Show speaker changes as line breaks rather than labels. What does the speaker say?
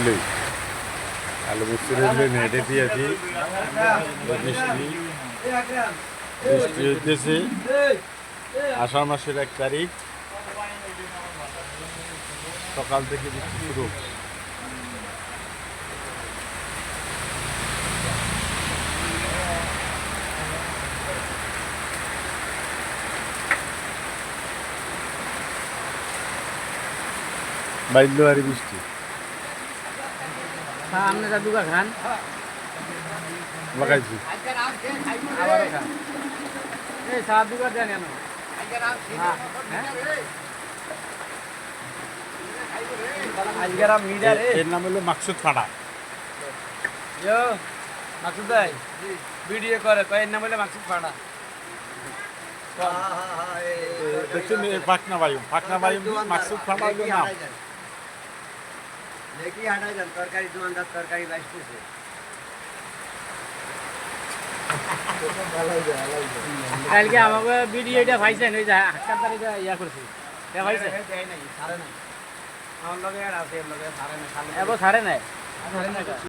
হইলেই আলু মিক্সচার হইলে নেটে দিয়েছি বৃষ্টি বৃষ্টি হইতেছে আষাঢ় মাসের 1 তারিখ সকাল থেকে বৃষ্টি শুরু বাইন্দুয়ারি বৃষ্টি
আপনি দুগা খান
লাগাইছি
এই সাত দুগা দেন কেন
এর নাম হলো মাকসুদ ফাড়া
মাকসুদ ভাই ভিডিও করে এর নাম হলে মাকসুদ ফাড়া
দেখছেন পাকনা বায়ু মাকসুদ ফাড়া হলো নাম
দেখি হাঁটাই যান তরকারি দোকানদার তরকারি বাঁচতেছে
কালকে আমাকে ভিডিওটা পাইছেন ওই যে হাক্কার তারিখে ইয়া করছি পাইছেন আমার লগে আর আছে এর লগে ছাড়ে নাই ছাড়ে নাই